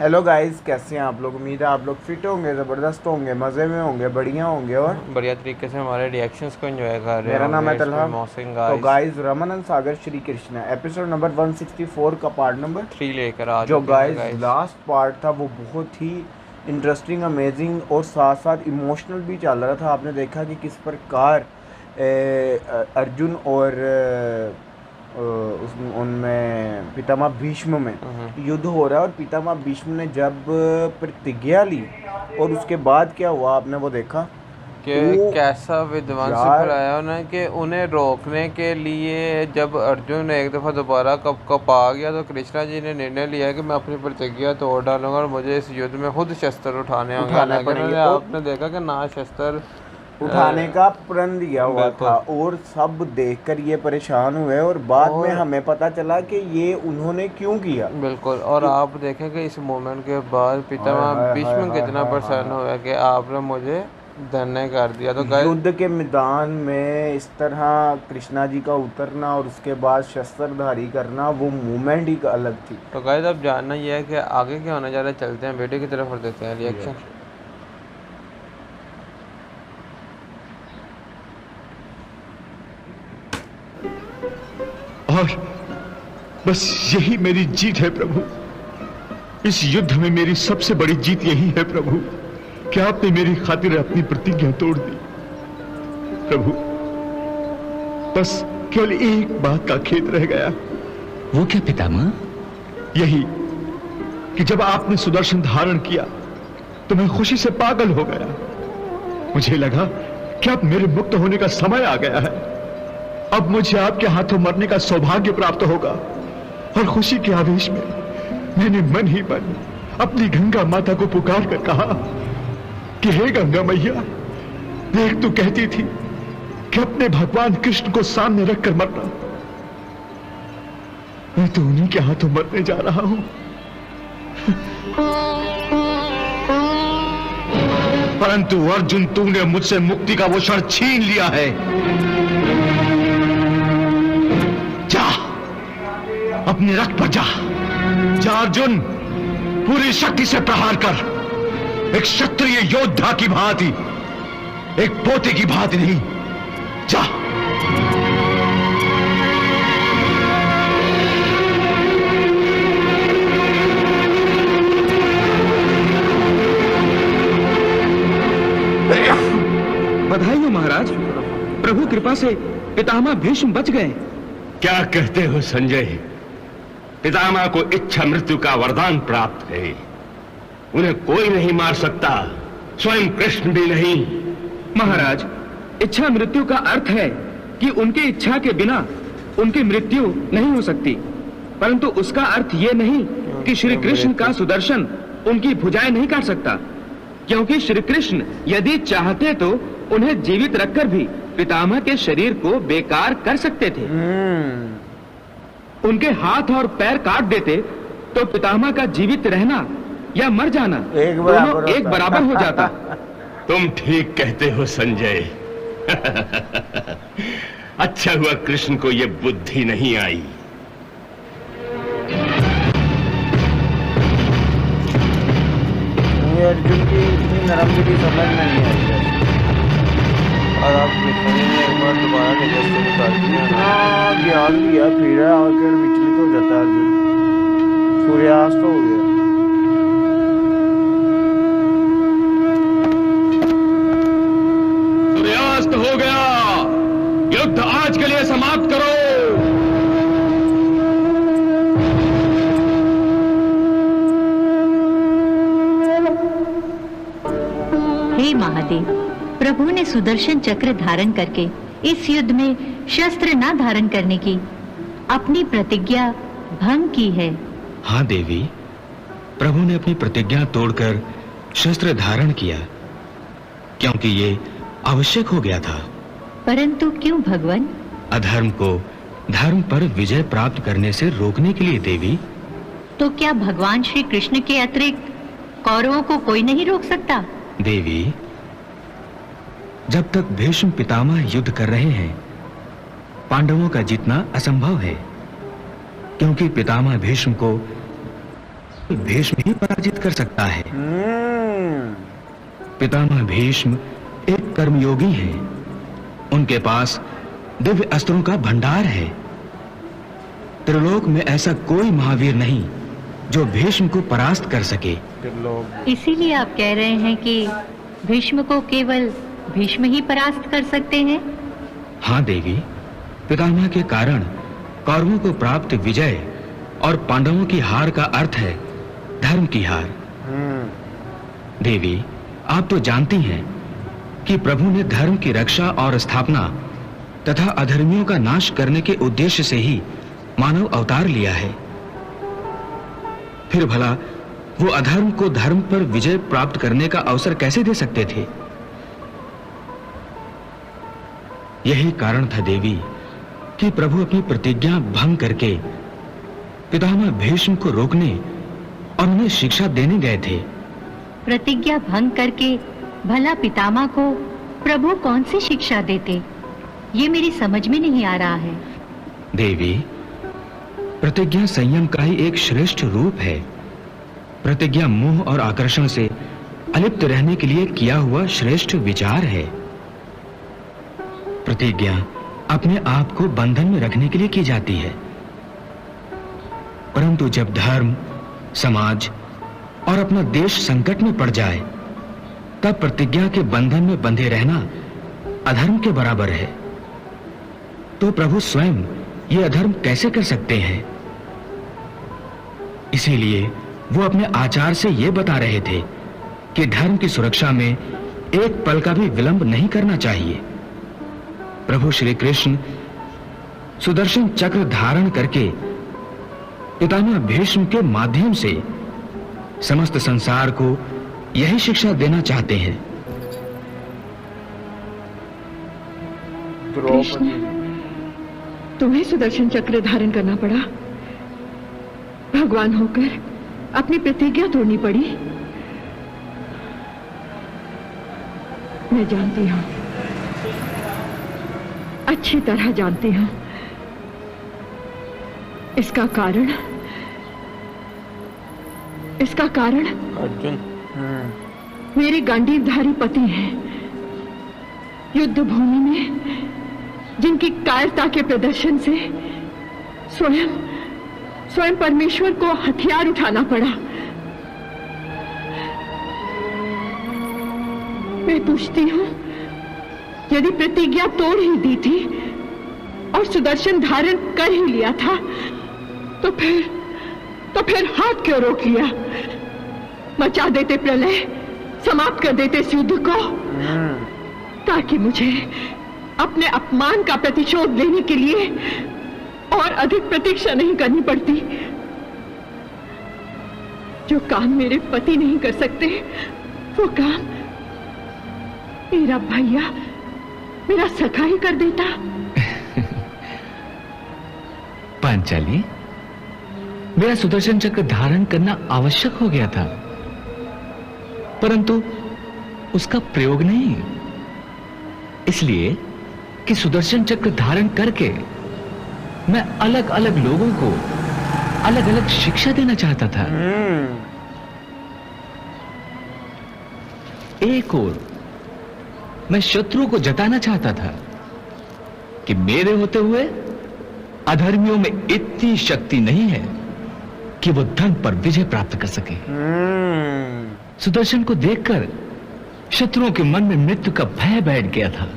Hello guys, कैसे हैं आप लोग। उम्मीद है आप लोग फिट होंगे, ज़बरदस्त होंगे, मज़े में होंगे, बढ़िया होंगे और बढ़िया तरीके से हमारे रिएक्शंस को एंजॉय कर रहे मेरा नाम होंगे। है इट्स तलहा। बीन मौसिन तो गाइस। गाइस, रमानंद सागर श्री कृष्णा एपिसोड नंबर 164 का पार्ट नंबर 3 लेकर आ जो चुके हैं गाइस गाइस। लास्ट पार्ट था वो बहुत ही इंटरेस्टिंग, अमेजिंग और साथ साथ इमोशनल भी चल रहा था। आपने देखा कि किस प्रकार अर्जुन और उनमें पितामह भीष्म में युद्ध हो रहा है और पितामह भीष्म ने जब प्रतिज्ञा ली और उसके बाद क्या हुआ आपने वो देखा कि वो कैसा विध्वंस यार। फैलाया उन्हें कि उन्हें रोकने के लिए जब अर्जुन एक दफ़ा दोबारा कप आ गया तो कृष्णा जी ने निर्णय लिया कि मैं अपनी प्रतिज्ञा तोड़ डालूंगा और मुझे इस युद्ध में खुद शस्त्र उठाने होंगे। उठाने हालांकि पड़ेंगे उन्होंने और आपने देखा कि ना शस्त्र उठाने का प्रण दिया हुआ था बिल्कुल। और सब देखकर ये परेशान हुए और बाद में और हमें पता चला कि ये उन्होंने क्यों किया। बिल्कुल, और क्यों? आप देखें कि इस मोमेंट के बाद हाय पितामह हाय हाय भीष्म हाय कितना हाय हाय प्रसन्न हाय। हुआ कि आपने मुझे धन्य कर दिया। तो गाइस, युद्ध के मैदान में इस तरह कृष्णा जी का उतरना और उसके बाद शस्त्रधारी करना, वो मूवमेंट ही अलग थी। तो गाइस अब जानना यह है कि आगे क्या होने जा रहा है। चलते हैं वीडियो की तरफ और देते हैं रिएक्शन। और बस यही मेरी जीत है प्रभु। इस युद्ध में मेरी सबसे बड़ी जीत यही है प्रभु कि आपने मेरी खातिर अपनी प्रतिज्ञा तोड़ दी। प्रभु, बस केवल एक बात का खेद रह गया। वो क्या पितामह? यही कि जब आपने सुदर्शन धारण किया तो मैं खुशी से पागल हो गया। मुझे लगा कि अब मेरे मुक्त होने का समय आ गया है। अब मुझे आपके हाथों मरने का सौभाग्य प्राप्त होगा। और खुशी के आवेश में मैंने मन ही मन अपनी गंगा माता को पुकार कर कहा कि हे गंगा मैया, देख तू कहती थी कि अपने भगवान कृष्ण को सामने रखकर मरना। मैं तो उन्हीं के हाथों मरने जा रहा हूं। परंतु अर्जुन, तूने मुझसे मुक्ति का वो क्षण छीन लिया है। जा, अपने रथ पर जा। जा अर्जुन, पूरी शक्ति से प्रहार कर। एक क्षत्रिय योद्धा की भांति, एक पोते की भांति नहीं। जा। बधाई हो महाराज, प्रभु कृपा से पितामह भीष्म बच गए। क्या कहते हो संजय? पितामह को इच्छा मृत्यु का वरदान प्राप्त है। उन्हें कोई नहीं मार सकता, स्वयं कृष्ण भी नहीं। महाराज, इच्छा मृत्यु का अर्थ है कि उनकी इच्छा के बिना उनकी मृत्यु नहीं हो सकती। परंतु उसका अर्थ ये नहीं कि श्री कृष्ण का सुदर्शन उनकी भुजाएं नहीं काट सकता, क्योंकि श्री कृष्ण यदि चाहते तो उन्हें जीवित रखकर भी पितामह के शरीर को बेकार कर सकते थे। उनके हाथ और पैर काट देते तो पितामह का जीवित रहना या मर जाना दोनों एक बराबर हो जाता। तुम ठीक कहते हो संजय। अच्छा हुआ कृष्ण को यह बुद्धि नहीं आई। ये अर्जुन की इतनी नरम दिली समझ में नहीं आई। और आप कृष्णा जी ने एक बार दोबारा निजस्व निकाल दिया ना। हाँ, ज्ञान दिया फिर आकर विचलित हो जाता है अर्जुन। सूर्यास्त हो गया। सूर्यास्त हो गया। युद्ध आज के लिए समाप्त करो। हे महादेव, प्रभु ने सुदर्शन चक्र धारण करके इस युद्ध में शस्त्र न धारण करने की अपनी प्रतिज्ञा भंग की है। हाँ देवी, प्रभु ने अपनी प्रतिज्ञा तोड़कर शस्त्र धारण किया, क्योंकि ये आवश्यक हो गया था। परंतु क्यों भगवान? अधर्म को धर्म पर विजय प्राप्त करने से रोकने के लिए देवी। तो क्या भगवान श्री कृष्ण के अतिरिक्त कौरवों को कोई नहीं रोक सकता? देवी, जब तक भीष्म पितामह युद्ध कर रहे हैं, पांडवों का जीतना असंभव है, क्योंकि पितामह भीष्म को भीष्म ही पराजित कर सकता है। हम्म। पितामह भीष्म एक कर्मयोगी हैं। उनके पास दिव्य अस्त्रों का भंडार है। त्रिलोक में ऐसा कोई महावीर नहीं जो भीष्म को परास्त कर सके। इसीलिए आप कह रहे हैं कि भीष्म को केवल भीष्म ही परास्त कर सकते हैं? हाँ देवी, पितामह के कारण कौरवों को प्राप्त विजय और पांडवों की हार का अर्थ है धर्म की हार। देवी, आप तो जानती हैं कि प्रभु ने धर्म की रक्षा और स्थापना तथा अधर्मियों का नाश करने के उद्देश्य से ही मानव अवतार लिया है। फिर भला वो अधर्म को धर्म पर विजय प्राप्त करने का अवसर कैसे दे सकते थे? यही कारण था देवी कि प्रभु अपनी प्रतिज्ञा भंग करके पितामह भीष्म को रोकने और उन्हें शिक्षा देने गए थे। प्रतिज्ञा भंग करके भला पितामह को प्रभु कौन सी शिक्षा देते, ये मेरी समझ में नहीं आ रहा है। देवी, प्रतिज्ञा संयम का ही एक श्रेष्ठ रूप है। प्रतिज्ञा मोह और आकर्षण से अलिप्त रहने के लिए किया हुआ श्रेष्ठ विचार है। प्रतिज्ञा अपने आप को बंधन में रखने के लिए की जाती है, परंतु जब धर्म, समाज और अपना देश संकट में पड़ जाए तब प्रतिज्ञा के बंधन में बंधे रहना अधर्म के बराबर है। तो प्रभु स्वयं ये अधर्म कैसे कर सकते हैं? इसीलिए वो अपने आचार से ये बता रहे थे कि धर्म की सुरक्षा में एक पल का भी विलंब नहीं करना चाहिए। प्रभु श्री कृष्ण सुदर्शन चक्र धारण करके पितामह भीष्म के माध्यम से समस्त संसार को यही शिक्षा देना चाहते हैं। कृष्ण, तुम्हें सुदर्शन चक्र धारण करना पड़ा, भगवान होकर अपनी प्रतिज्ञा तोड़नी पड़ी। मैं जानती हूं, अच्छी तरह जानती हूं। इसका कारण अर्जुन मेरे गांडीवधारी पति हैं। युद्ध भूमि में जिनकी कायरता के प्रदर्शन से स्वयं परमेश्वर को हथियार उठाना पड़ा। मैं पूछती हूं, यदि प्रतिज्ञा तोड़ ही दी थी और सुदर्शन धारण कर ही लिया था तो फिर हाथ क्यों रोक लिया? मचा देते प्रलय, समाप्त कर देते इस युद्ध को, ताकि मुझे अपने अपमान का प्रतिशोध लेने के लिए और अधिक प्रतीक्षा नहीं करनी पड़ती। जो काम मेरे पति नहीं कर सकते, वो काम मेरा भैया, मेरा सखा ही कर देता। पांचाली, मेरा सुदर्शन चक्र धारण करना आवश्यक हो गया था, परंतु उसका प्रयोग नहीं, इसलिए कि सुदर्शन चक्र धारण करके मैं अलग अलग लोगों को अलग अलग शिक्षा देना चाहता था। एक और मैं शत्रु को जताना चाहता था कि मेरे होते हुए अधर्मियों में इतनी शक्ति नहीं है कि वो धन पर विजय प्राप्त कर सके। सुदर्शन को देखकर शत्रुओं के मन में मृत्यु का भय बैठ गया था,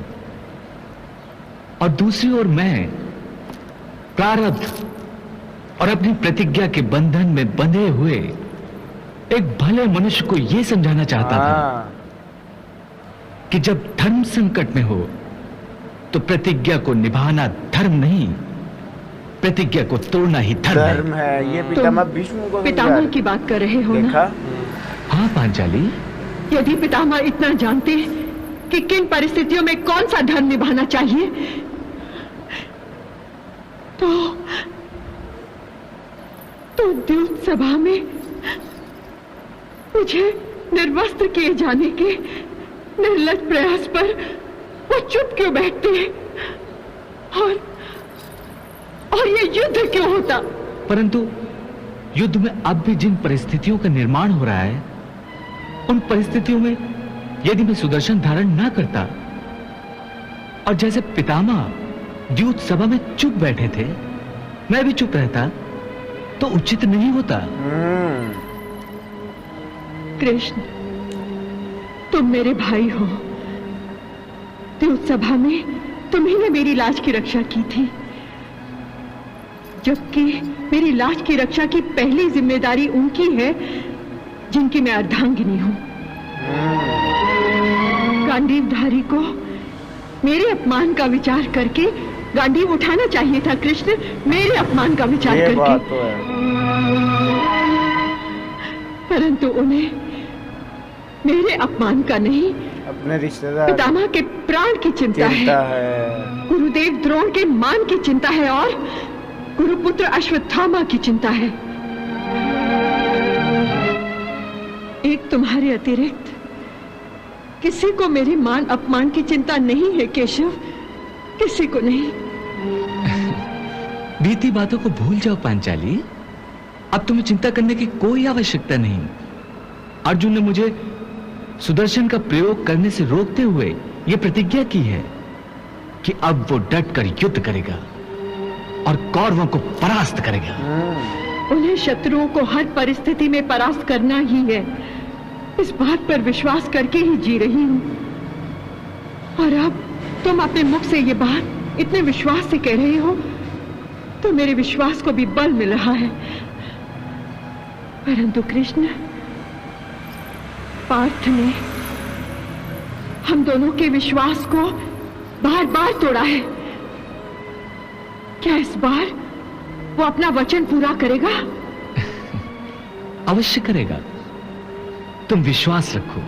और दूसरी ओर मैं प्रारब्ध और अपनी प्रतिज्ञा के बंधन में बंधे हुए एक भले मनुष्य को यह समझाना चाहता था कि जब धर्म संकट में हो तो प्रतिज्ञा को निभाना धर्म नहीं, प्रतिज्ञा को तोड़ना ही धर्म है। ये पितामह भीष्म को पितामह की बात कर रहे हो ना? हाँ पांचाली, यदि पितामह इतना जानते कि किन परिस्थितियों में कौन सा धर्म निभाना चाहिए, तो द्यूत सभा में मुझे निर्वस्त्र किए जाने के निर्लज प्रयास पर वो चुप क्यों बैठते हैं, और ये युद्ध क्यों होता? परंतु युद्ध में अब भी जिन परिस्थितियों का निर्माण हो रहा है, उन परिस्थितियों में यदि मैं सुदर्शन धारण ना करता और जैसे पितामह द्यूत सभा में चुप बैठे थे, मैं भी चुप रहता तो उचित नहीं होता। कृष्ण, तुम मेरे भाई हो। द्यूत सभा में तुम्ही ने मेरी लाज की रक्षा की थी, जबकि मेरी लाज की रक्षा की पहली जिम्मेदारी उनकी है जिनकी मैं अर्धांगिनी हूं। गांडीवधारी को मेरे अपमान का विचार करके गांडीव उठाना चाहिए था कृष्ण, मेरे अपमान का विचार ये करके। बात तो है। परंतु उन्हें मेरे अपमान का नहीं, अपने रिश्तेदार पितामह के प्राण की चिंता चिंता है, है। गुरुदेव द्रोण के मान की चिंता है और गुरुपुत्र अश्वत्थामा की चिंता है। एक तुम्हारे अतिरिक्त किसी को मेरे मान अपमान की चिंता नहीं है केशव, किसी को नहीं। बीती बातों को भूल जाओ पांचाली, अब तुम्हें चिंता करने की कोई आवश्यकता नहीं। अर्जुन ने मुझे सुदर्शन का प्रयोग करने से रोकते हुए यह प्रतिज्ञा की है कि अब वो डटकर युद्ध करेगा और कौरवों को परास्त करेगा। उन्हें शत्रुओं को हर परिस्थिति में परास्त करना ही है, इस बात पर विश्वास करके ही जी रही हूं। और अब तुम अपने मुख से ये बात इतने विश्वास से कह रहे हो तो मेरे विश्वास को भी बल मिल रहा है। परंतु कृष्ण, पार्थ ने हम दोनों के विश्वास को बार बार तोड़ा है। क्या इस बार वो अपना वचन पूरा करेगा? अवश्य करेगा, तुम विश्वास रखो।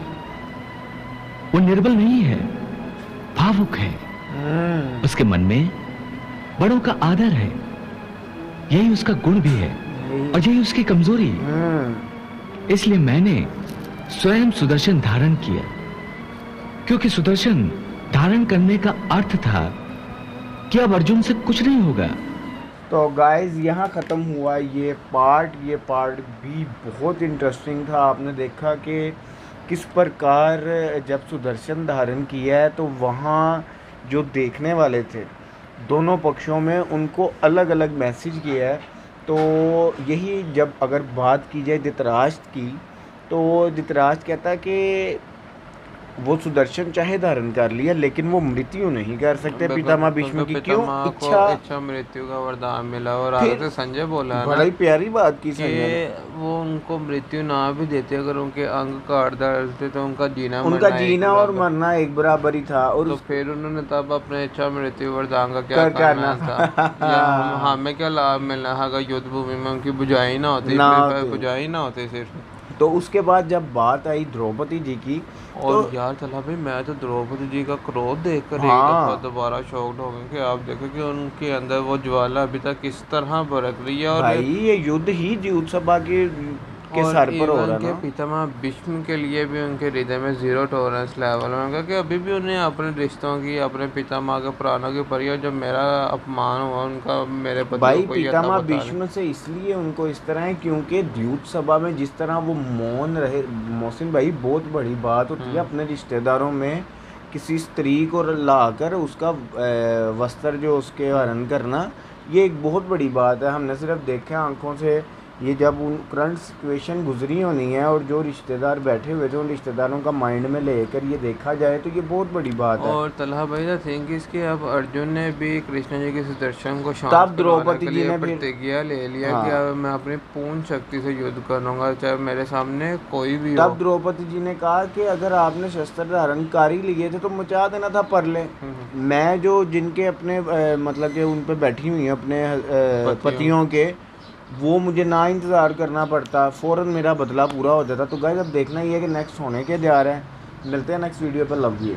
वो निर्बल नहीं है, भावुक है। उसके मन में बड़ों का आदर है, यही उसका गुण भी है और यही उसकी कमजोरी है। इसलिए मैंने स्वयं सुदर्शन धारण किया, क्योंकि सुदर्शन धारण करने का अर्थ था कि अब अर्जुन से कुछ नहीं होगा। तो गाइस यहाँ ख़त्म हुआ ये पार्ट भी बहुत इंटरेस्टिंग था। आपने देखा कि किस प्रकार जब सुदर्शन धारण किया है तो वहाँ जो देखने वाले थे दोनों पक्षों में उनको अलग अलग मैसेज किया है। तो यही जब अगर बात की जाए धृतराष्ट्र की, तो धृतराष्ट्र कहता है कि वो सुदर्शन चाहे धारण कर लिया लेकिन वो मृत्यु नहीं कर सकते पितामह भीष्म की। क्यों? इच्छा मृत्यु का वरदान मिला। और आगे से संजय बोला बड़ा ही प्यारी बात की संजय कि वो उनको मृत्यु ना भी देते, अगर उनके अंग काट डालते तो उनका जीना और मरना एक बराबर ही था। और तो फिर उन्होंने तब अपने इच्छा मृत्यु वरदान का क्या करना था? हमें क्या लाभ मिलना था अगर युद्ध भूमि में उनकी बुझाई ना होती सिर्फ। तो उसके बाद जब बात आई द्रौपदी जी की, और तो यार चला भाई, मैं तो द्रौपदी जी का क्रोध देखकर एक दफा दोबारा शॉक्ड हो गए कि आप देखो कि उनके अंदर वो ज्वाला अभी तक किस तरह भड़क रही है। और भाई ये युद्ध ही द्यूत सभा के सर पर हो रहा है ना। पितामह भीष्म के लिए भी उनके हृदय में जीरो टॉलरेंस लेवल में कहा कि अभी भी उन्हें अपने रिश्तों की, अपने पितामह के प्राणों की परी, और जब मेरा अपमान हुआ उनका मेरे भाई पितामह भीष्म से इसलिए उनको इस तरह है क्योंकि द्यूत सभा में जिस तरह वो मौन रहे। मोहसिन भाई बहुत बड़ी बात होती है अपने रिश्तेदारों में किसी स्त्री को लाकर उसका वस्त्र जो उसके हरण करना, ये एक बहुत बड़ी बात है। हमने सिर्फ देखा आंखों से, ये जब उन करंट सिचुएशन गुजरी होनी है और जो रिश्तेदार बैठे हुए थे उन रिश्तेदारों का माइंड में लेकर ये देखा जाए तो ये बहुत बड़ी बात है। और तलहा भाई द थिंक इसके अब अर्जुन ने भी कृष्ण जी के सुदर्शन को शांत तब द्रौपदी जी ने प्रतिज्ञा ले लिया कि अब मैं अपनी पूर्ण शक्ति से युद्ध करूंगा चाहे मेरे सामने कोई भी हो। तब द्रौपदी जी ने कहा कि अगर आपने शस्त्र धारण कर ही लिए थे तो मचा देना था परले। मैं जो जिनके अपने मतलब कि उन पे बैठी हुई हैं अपने पतियों के, वो मुझे ना इंतज़ार करना पड़ता, फ़ौरन मेरा बदला पूरा हो जाता। तो गाइस अब देखना ही है कि नेक्स्ट होने के जा रहा है। मिलते हैं नेक्स्ट वीडियो पर। Love you.